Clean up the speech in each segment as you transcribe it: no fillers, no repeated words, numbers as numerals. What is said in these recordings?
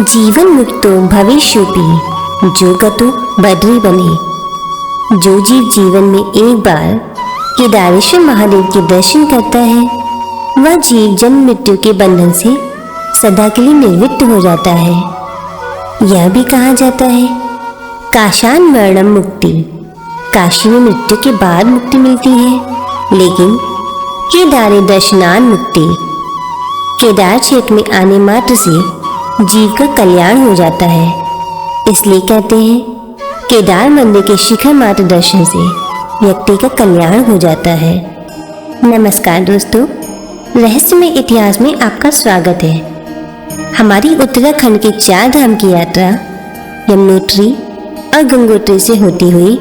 जीवन मुक्तो भविष्योऽपि जो गतो बद्री बने। जो जीव जीवन में एक बार केदारेश्वर महादेव के दर्शन करता है वह जीव जन्म मृत्यु के बंधन से सदा के लिए निवृत्त हो जाता है। यह भी कहा जाता है काशान मरणम मुक्ति, काशी में मृत्यु के बाद मुक्ति मिलती है, लेकिन केदारे दर्शनान मुक्ति, केदार क्षेत्र में आने मात्र से जीव का कल्याण हो जाता है। इसलिए कहते हैं केदार मंदिर के शिखर मात्र दर्शन से व्यक्ति का कल्याण हो जाता है। नमस्कार दोस्तों, रहस्यमय इतिहास में आपका स्वागत है। हमारी उत्तराखंड के 4 धाम की यात्रा यमुनोत्री और गंगोत्री से होती हुई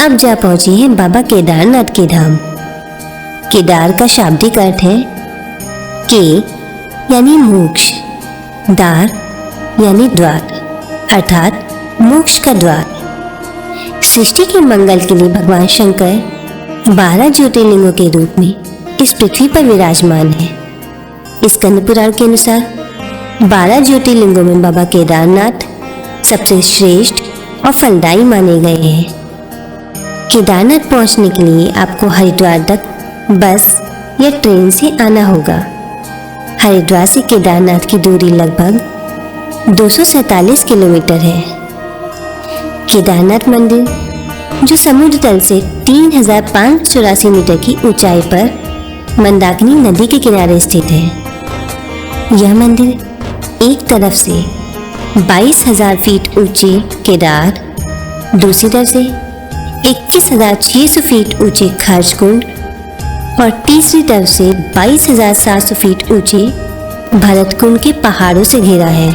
अब जा पहुंची है बाबा केदारनाथ के धाम। केदार का शाब्दिक अर्थ है के यानी मोक्ष, दार यानी द्वार, अर्थात मोक्ष का द्वार। सृष्टि के मंगल के लिए भगवान शंकर 12 ज्योतिर्लिंगों के रूप में इस पृथ्वी पर विराजमान है। इस स्कंद पुराण के अनुसार 12 ज्योतिर्लिंगों में बाबा केदारनाथ सबसे श्रेष्ठ और फलदायी माने गए हैं। केदारनाथ पहुंचने के लिए आपको हरिद्वार तक बस या ट्रेन से आना होगा। हरिद्वार से केदारनाथ की दूरी लगभग 247 किलोमीटर है। केदारनाथ मंदिर जो समुद्र तल से 3584 मीटर की ऊंचाई पर मंदाकिनी नदी के किनारे स्थित है। यह मंदिर एक तरफ से 22,000 फीट ऊंचे केदार, दूसरी तरफ से 21,600 फीट ऊंचे खर्चकुंड और तीसरी तरफ से 22,700 फीट ऊंचे भरतकुंड के पहाड़ों से घिरा है।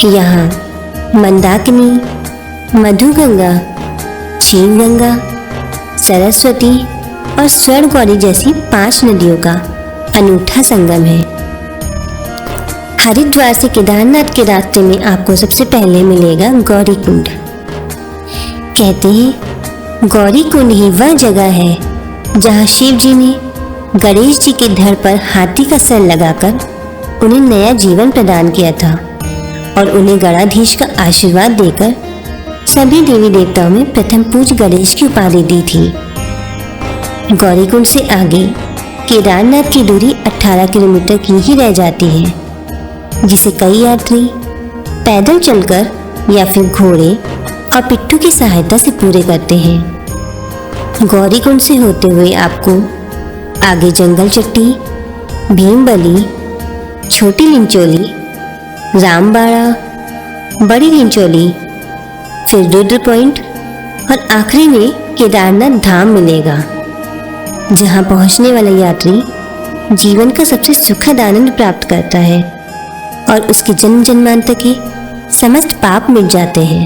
यहाँ मंदाकिनी, मधुगंगा, क्षीरगंगा, सरस्वती और स्वर्णगौरी जैसी 5 नदियों का अनूठा संगम है। हरिद्वार से केदारनाथ के रास्ते में आपको सबसे पहले मिलेगा गौरी कुंड। कहते हैं गौरी कुंड ही वह जगह है जहाँ शिव जी ने गणेश जी के धड़ पर हाथी का सर लगाकर उन्हें नया जीवन प्रदान किया था और उन्हें गणाधीश का आशीर्वाद देकर सभी देवी देवताओं में प्रथम पूज्य गणेश की उपाधि दी थी। गौरीकुंड से आगे केदारनाथ की दूरी 18 किलोमीटर की ही रह जाती है, जिसे कई यात्री पैदल चलकर या फिर घोड़े और पिट्ठू की सहायता से पूरे करते हैं। गौरीकुंड से होते हुए आपको आगे जंगल चट्टी, भीमबली, छोटी लिंचोली, रामबाड़ा, बड़ी लिंचोली, फिर रुद्र पॉइंट और आखिरी में केदारनाथ धाम मिलेगा, जहां पहुंचने वाला यात्री जीवन का सबसे सुखद आनंद प्राप्त करता है और उसके जन्म जन्मांतर के समस्त पाप मिट जाते हैं।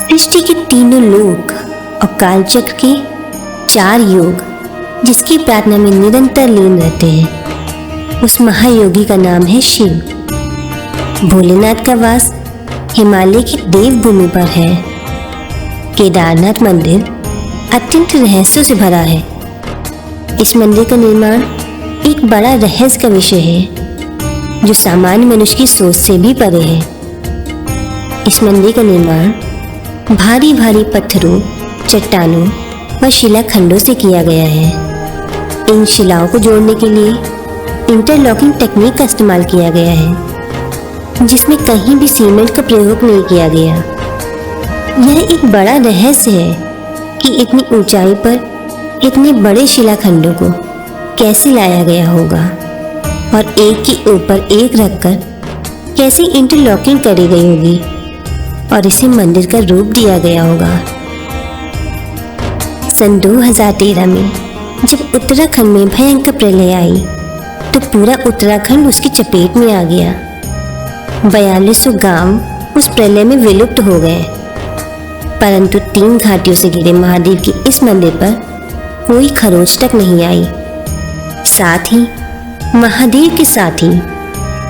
सृष्टि के तीनों लोक और कालचक्र के 4 योग जिसकी प्रार्थना में निरंतर लीन रहते हैं, उस महायोगी का नाम है शिव। भोलेनाथ का वास हिमालय की देवभूमि पर है। केदारनाथ मंदिर अत्यंत रहस्यों से भरा है। इस मंदिर का निर्माण एक बड़ा रहस्य का विषय है जो सामान्य मनुष्य की सोच से भी परे है। इस मंदिर का निर्माण भारी भारी पत्थरों, चट्टानों व शिलाखंडों से किया गया है। इन शिलाओं को जोड़ने के लिए इंटरलॉकिंग टेक्निक का इस्तेमाल किया गया है, जिसमें कहीं भी सीमेंट का प्रयोग नहीं किया गया। यह एक बड़ा रहस्य है कि इतनी ऊंचाई पर इतने बड़े शिलाखंडों को कैसे लाया गया होगा और एक के ऊपर एक रखकर कैसे इंटरलॉकिंग करी गई होगी और इसे मंदिर का रूप दिया गया होगा। सन 2013 में जब उत्तराखंड में भयंकर प्रलय आई तो पूरा उत्तराखंड उसकी चपेट में आ गया। 4200 गांव उस प्रलय में विलुप्त हो गए, परंतु 3 घाटियों से घिरे महादेव के इस मंदिर पर कोई खरोच तक नहीं आई। साथ ही महादेव के साथ ही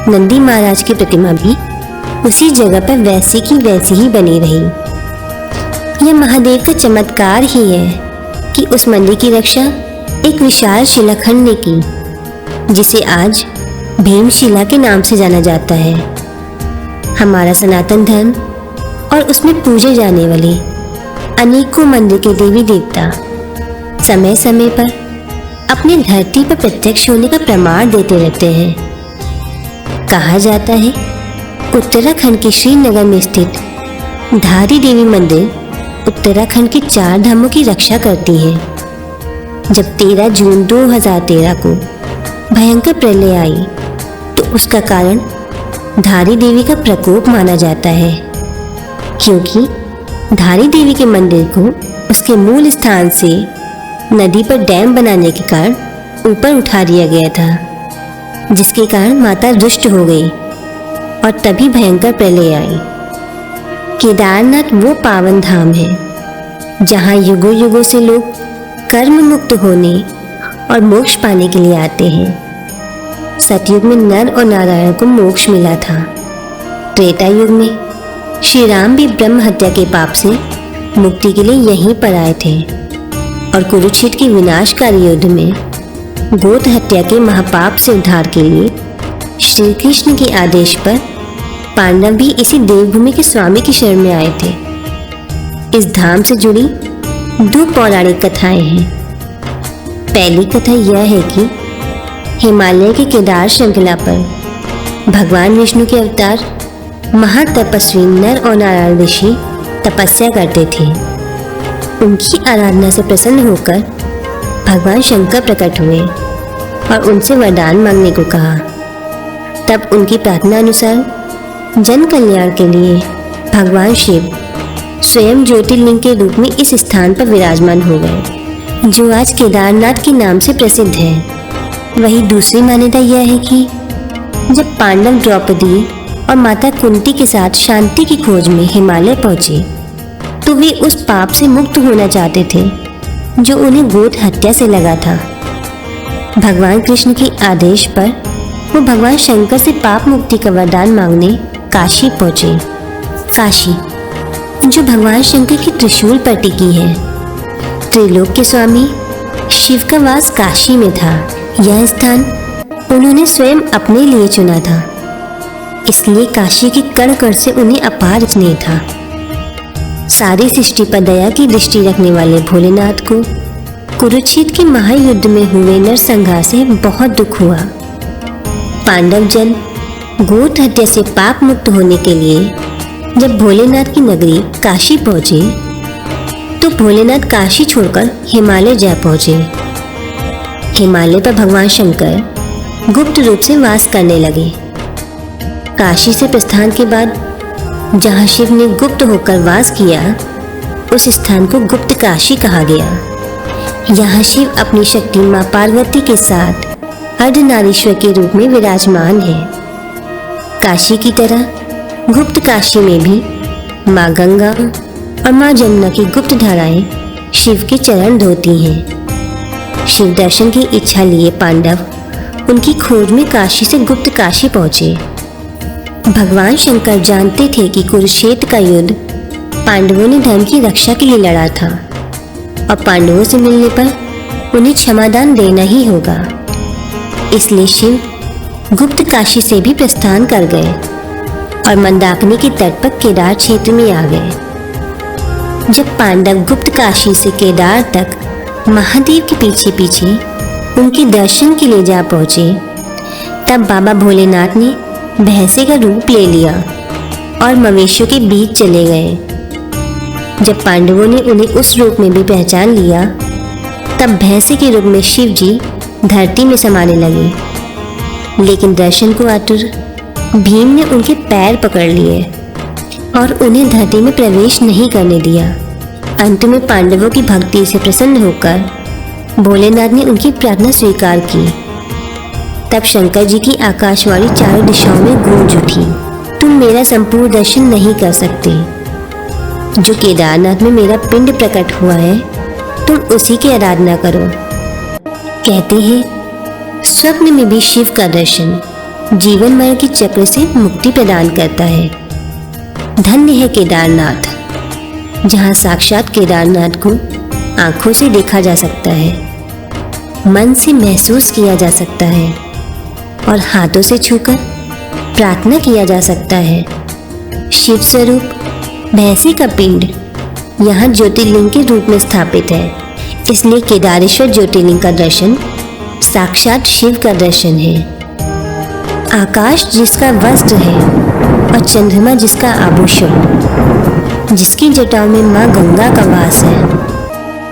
नंदी महाराज की प्रतिमा भी उसी जगह पर वैसी की वैसी ही बनी रही। यह महादेव का चमत्कार ही है कि उस मंदिर की रक्षा एक विशाल शिलाखंड ने की, जिसे आज भीमशिला के नाम से जाना जाता है। हमारा सनातन धर्म और उसमें पूजे जाने वाले अनेकों मंदिर के देवी देवता समय समय पर अपनी धरती पर प्रत्यक्ष होने का प्रमाण देते रहते हैं। कहा जाता है उत्तराखंड के श्रीनगर में स्थित धारी देवी मंदिर उत्तराखंड के 4 धामों की रक्षा करती है। जब 13 जून 2013 को भयंकर प्रलय आई तो उसका कारण धारी देवी का प्रकोप माना जाता है, क्योंकि धारी देवी के मंदिर को उसके मूल स्थान से नदी पर डैम बनाने के कारण ऊपर उठा दिया गया था, जिसके कारण माता रुष्ट हो गई और तभी भयंकर प्रलय आई। केदारनाथ वो पावन धाम है जहाँ युगों युगों से लोग कर्म मुक्त होने और मोक्ष पाने के लिए आते हैं। सतयुग में नर और नारायण को मोक्ष मिला था। त्रेता युग में श्री राम भी ब्रह्म हत्या के पाप से मुक्ति के लिए यहीं पर आए थे और कुरुक्षेत्र के विनाशकारी युद्ध में गोत हत्या के महापाप से उद्धार के लिए श्री कृष्ण के आदेश पर पांडव भी इसी देवभूमि के स्वामी की शरण में आए थे। इस धाम से जुड़ी 2 पौराणिक कथाएं हैं। पहली कथा यह है कि हिमालय के केदार श्रृंखला पर भगवान विष्णु के अवतार महातपस्वी नर और नारायण ऋषि तपस्या करते थे। उनकी आराधना से प्रसन्न होकर भगवान शंकर प्रकट हुए और उनसे वरदान मांगने को कहा। तब उनकी प्रार्थना अनुसार जन कल्याण के लिए भगवान शिव स्वयं ज्योतिर्लिंग के रूप में इस स्थान पर विराजमान हो गए, जो आज केदारनाथ के नाम से प्रसिद्ध है। वही दूसरी मान्यता यह है कि जब पांडव द्रौपदी और माता कुंती के साथ शांति की खोज में हिमालय पहुंचे तो वे उस पाप से मुक्त होना चाहते थे जो उन्हें गोत हत्या से लगा था। भगवान कृष्ण के आदेश पर वो भगवान शंकर से पाप मुक्ति का वरदान मांगने काशी पहुंचे। काशी जो भगवान शंकर की त्रिशूल पर टिकी है। त्रिलोक के स्वामी शिव का वास काशी में था। यह स्थान उन्होंने स्वयं अपने लिए चुना था, इसलिए काशी के कण कण से उन्हें अपार स्नेह था। सारी सृष्टि पर दया की दृष्टि रखने वाले भोलेनाथ को कुरुक्षेत्र के महायुद्ध में हुए नरसंहार से बहुत दुख हुआ। पांडव जन गोत हत्या से पाप मुक्त होने के लिए जब भोलेनाथ की नगरी काशी पहुंचे तो भोलेनाथ काशी छोड़कर हिमालय जा पहुंचे। हिमालय पर भगवान शंकर गुप्त रूप से वास करने लगे। काशी से प्रस्थान के बाद जहाँ शिव ने गुप्त होकर वास किया उस स्थान को गुप्त काशी कहा गया। यहाँ शिव अपनी शक्ति माँ पार्वती के साथ अर्धनारीश्वर के रूप में विराजमान है। काशी की तरह गुप्त काशी में भी माँ गंगा और माँ जमुना की गुप्त धाराएं शिव के चरण धोती हैं। शिव दर्शन की इच्छा लिए पांडव उनकी खोज में काशी से गुप्त काशी पहुंचे। भगवान शंकर जानते थे कि कुरुक्षेत्र का युद्ध पांडवों ने धर्म की रक्षा के लिए लड़ा था और पांडवों से मिलने पर उन्हें क्षमादान देना ही होगा। इसलिए शिव गुप्त काशी से भी प्रस्थान कर गए और मंदाकिनी के तट पर केदार क्षेत्र में आ गए। जब पांडव गुप्त काशी से केदार तक महादेव के पीछे पीछे उनके दर्शन के लिए जा पहुंचे तब बाबा भोलेनाथ ने भैंसे का रूप ले लिया और मवेशियों के बीच चले गए। जब पांडवों ने उन्हें उस रूप में भी पहचान लिया तब भैंसे के रूप में शिव जी धरती में समाने लगे, लेकिन दर्शन को आतुर भीम ने उनके पैर पकड़ लिए और उन्हें धरती में प्रवेश नहीं करने दिया। अंत में पांडवों की भक्ति से प्रसन्न होकर भोलेनाथ ने उनकी प्रार्थना स्वीकार की। तब शंकर जी की आकाशवाणी चारों दिशाओं में गूंज उठी, तुम मेरा संपूर्ण दर्शन नहीं कर सकते। जो केदारनाथ में मेरा पिंड प्रकट हुआ है तुम उसी की आराधना करो। कहते हैं स्वप्न में भी शिव का दर्शन जीवन मरण के चक्र से मुक्ति प्रदान करता है। धन्य है केदारनाथ, जहाँ साक्षात केदारनाथ को आंखों से देखा जा सकता है, मन से महसूस किया जा सकता है और हाथों से छूकर प्रार्थना किया जा सकता है। शिव स्वरूप भैंसी का पिंड यहाँ ज्योतिर्लिंग के रूप में स्थापित है, इसलिए केदारेश्वर ज्योतिर्लिंग का दर्शन साक्षात शिव का दर्शन है। आकाश जिसका वस्त्र है और चंद्रमा जिसका आभूषण, जिसकी जटाओं में माँ गंगा का वास है,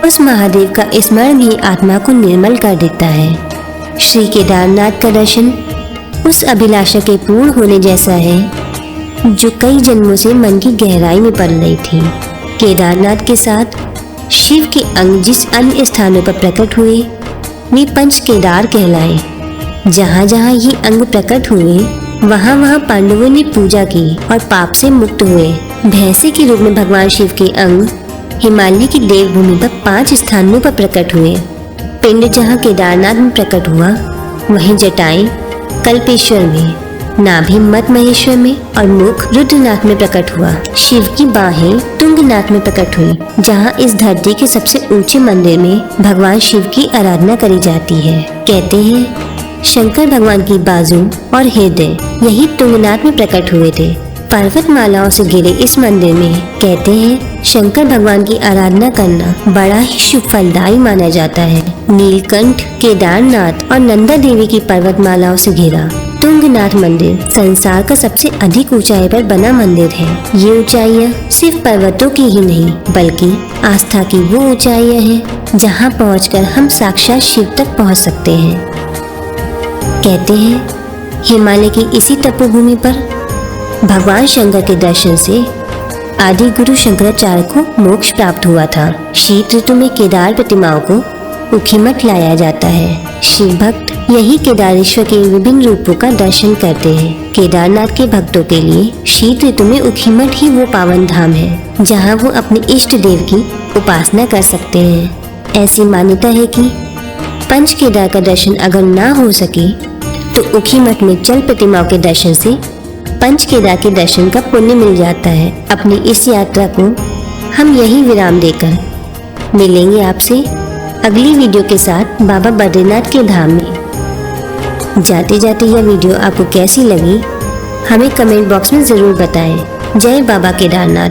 उस महादेव का स्मरण भी आत्मा को निर्मल कर देता है। श्री केदारनाथ का दर्शन उस अभिलाषा के पूर्ण होने जैसा है जो कई जन्मों से मन की गहराई में पल रही थी। केदारनाथ के साथ शिव के अंग जिस अन्य स्थानों पर प्रकट हुए वे पंच केदार कहलाए। जहाँ जहाँ ये अंग प्रकट हुए वहाँ वहाँ पांडवों ने पूजा की और पाप से मुक्त हुए। भैंसे के रूप में भगवान शिव के अंग हिमालय की देवभूमि पर 5 स्थानों पर प्रकट हुए। पिंड जहाँ केदारनाथ में प्रकट हुआ वहीं जटाएं कल्पेश्वर में, नाभि मत महेश्वर में और मुख रुद्रनाथ में प्रकट हुआ। शिव की बाहें तुंगनाथ में प्रकट हुई, जहाँ इस धरती के सबसे ऊंचे मंदिर में भगवान शिव की आराधना करी जाती है। कहते हैं शंकर भगवान की बाजू और हृदय यही तुंगनाथ में प्रकट हुए थे। पर्वतमालाओं से घिरे इस मंदिर में कहते हैं शंकर भगवान की आराधना करना बड़ा ही शुभ फलदायी माना जाता है। नीलकंठ, केदारनाथ और नंदा देवी की पर्वतमालाओं से घिरा तुंगनाथ मंदिर संसार का सबसे अधिक ऊंचाई पर बना मंदिर है। ये ऊंचाइयाँ सिर्फ पर्वतों की ही नहीं बल्कि आस्था की वो ऊंचाइयाँ हैं जहाँ पहुँचकर हम साक्षात शिव तक पहुँच सकते हैं। कहते हैं हिमालय की इसी तपोभूमि पर भगवान शंकर के दर्शन से आदि गुरु शंकराचार्य को मोक्ष प्राप्त हुआ था। शीत ऋतु में केदार प्रतिमाओं को उखीमठ लाया जाता है। शिव भक्त यही केदारेश्वर के विभिन्न रूपों का दर्शन करते हैं। केदारनाथ के भक्तों के लिए शीत ऋतु में उखीमठ ही वो पावन धाम है जहाँ वो अपने इष्ट देव की उपासना कर सकते हैं। ऐसी मान्यता है कि पंच केदार का दर्शन अगर ना हो सके तो उखीमठ में जल प्रतिमाओं के दर्शन से पंच केदार के दर्शन का पुण्य मिल जाता है। अपनी इस यात्रा को हम यही विराम देकर मिलेंगे आपसे अगली वीडियो के साथ बाबा बद्रीनाथ के धाम में। जाते जाते यह वीडियो आपको कैसी लगी हमें कमेंट बॉक्स में ज़रूर बताएं। जय बाबा केदारनाथ।